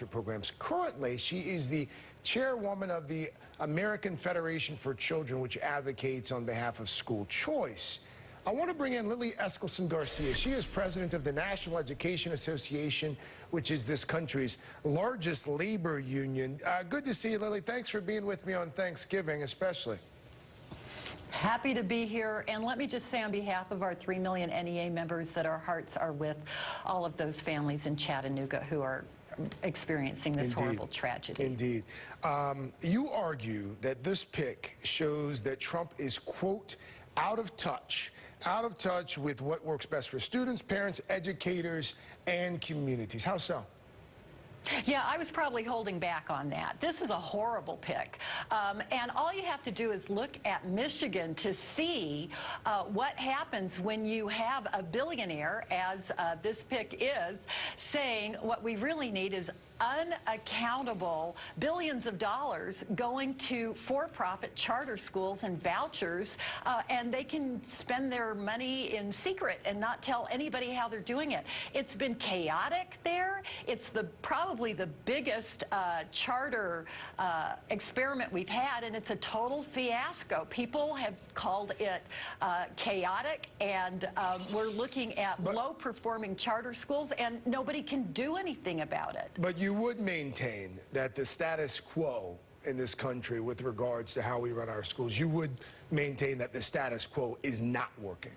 programs. Currently, she is the chairwoman of the American Federation for Children, which advocates on behalf of school choice. I want to bring in Lily Eskelsen García. She is president of the National Education Association, which is this country's largest labor union. Good to see you, Lily. Thanks for being with me on Thanksgiving, especially. Happy to be here, and let me just say on behalf of our 3 million NEA members that our hearts are with all of those families in Chattanooga who are experiencing this horrible tragedy. Indeed. You argue that this pick shows that Trump is, quote, out of touch with what works best for students, parents, educators, and communities. How so? Yeah, I was probably holding back on that. This is a horrible pick. And all you have to do is look at Michigan to see what happens when you have a billionaire, as this pick is, saying what we really need is unaccountable billions of dollars going to for-profit charter schools and vouchers, and they can spend their money in secret and not tell anybody how they're doing it. It's been chaotic there. It's probably the biggest charter experiment we've had, and it's a total fiasco. People have called it chaotic, and we're looking at low-performing charter schools, and nobody can do anything about it. But you would maintain that the status quo in this country with regards to how we run our schools, you would maintain that the status quo is not working.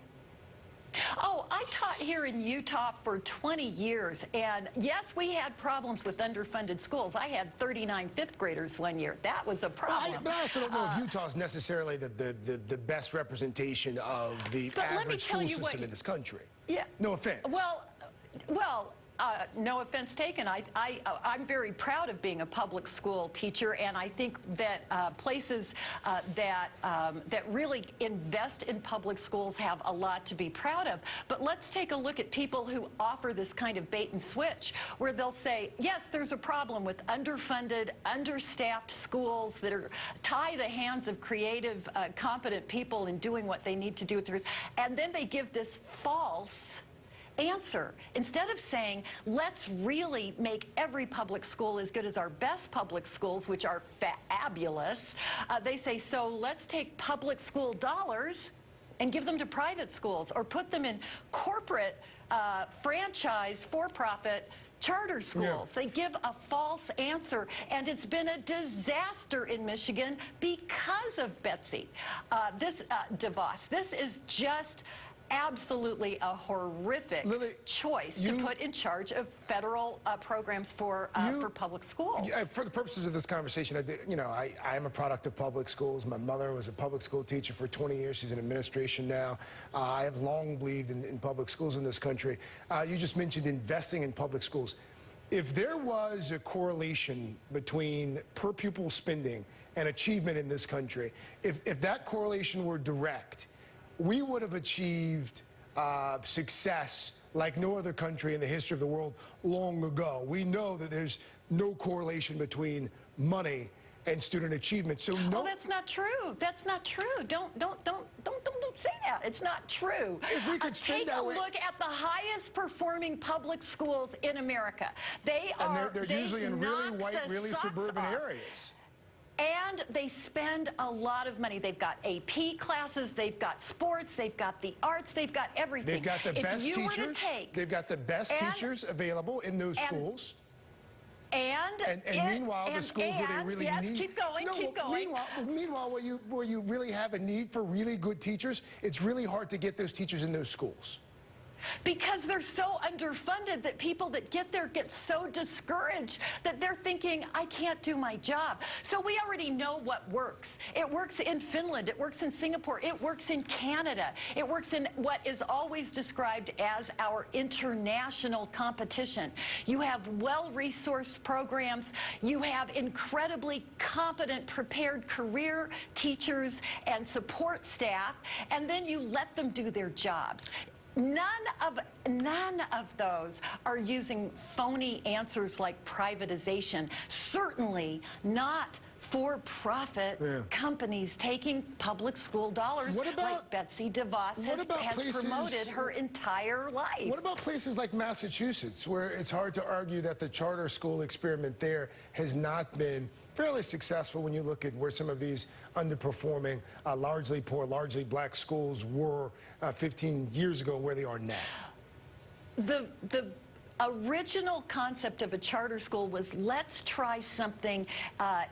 Oh, I taught here in Utah for 20 years, and yes, we had problems with underfunded schools. I had 39 fifth graders one year. That was a problem. But I also don't know if Utah is necessarily the best representation of the average school system in this country. Yeah. No offense. Well, no offense taken. I'm very proud of being a public school teacher, and I think that places that really invest in public schools have a lot to be proud of. But let's take a look at people who offer this kind of bait and switch, where they'll say, yes, there's a problem with underfunded, understaffed schools that tie the hands of creative, competent people in doing what they need to do with theirs, and then they give this false answer. Instead of saying, let's really make every public school as good as our best public schools, which are fabulous, they say, so let's take public school dollars and give them to private schools, or put them in corporate, franchise, for-profit charter schools. Yeah. They give a false answer, and it's been a disaster in Michigan because of Betsy DeVos. This is just absolutely a horrific choice to put in charge of federal programs for public schools. For the purposes of this conversation, I am a product of public schools. My mother was a public school teacher for 20 years. She's in administration now. I have long believed in public schools in this country. You just mentioned investing in public schools. If there was a correlation between per pupil spending and achievement in this country, if that correlation were direct, we would have achieved success like no other country in the history of the world long ago. We know that there's no correlation between money and student achievement. So no. Oh, that's not true. That's not true. Don't say that. It's not true. If we could take a look at the highest performing public schools in America. They're usually in really white, really suburban areas. And they spend a lot of money. They've got AP classes, they've got sports, they've got the arts, they've got everything. They've got the best teachers. They've got the best teachers available in those schools. And meanwhile, the schools where they really need. Keep going, keep going. Meanwhile, where you really have a need for really good teachers, it's really hard to get those teachers in those schools. Because they're so underfunded that people that get there get so discouraged that they're thinking, I can't do my job. So we already know what works. It works in Finland. It works in Singapore. It works in Canada. It works in what is always described as our international competition. You have well-resourced programs. You have incredibly competent, prepared career teachers and support staff, and then you let them do their jobs. None of those are using phony answers like privatization. Certainly not for-profit companies taking public school dollars, like Betsy DeVos has promoted her entire life. What about places like Massachusetts, where it's hard to argue that the charter school experiment there has not been fairly successful when you look at where some of these underperforming, largely poor, largely black schools were 15 years ago and where they are now? The original concept of a charter school was, let's try something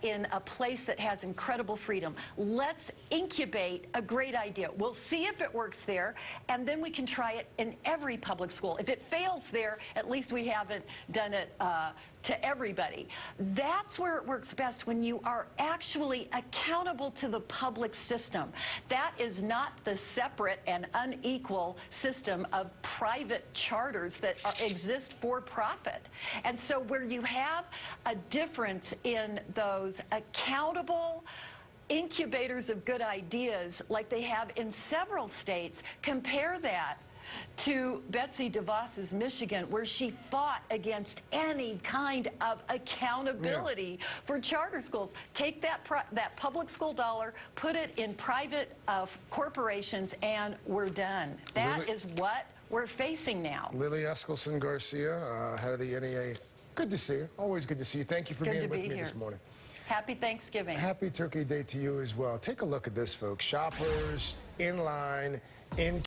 in a place that has incredible freedom. Let's incubate a great idea. We'll see if it works there, and then we can try it in every public school. If it fails there, at least we haven't done it to everybody. That's where it works best, when you are actually accountable to the public system. That is not the separate and unequal system of private charters that exist for profit. And so where you have a difference in those accountable incubators of good ideas, like they have in several states, compare that to Betsy DeVos's Michigan, where she fought against any kind of accountability for charter schools. Take that public school dollar, put it in private corporations, and we're done. That is what we're facing now. Lily Eskelsen García, head of the NEA. Good to see you. Always good to see you. Thank you for being with me this morning. Happy Thanksgiving. Happy Turkey Day to you as well. Take a look at this, folks. Shoppers in line, in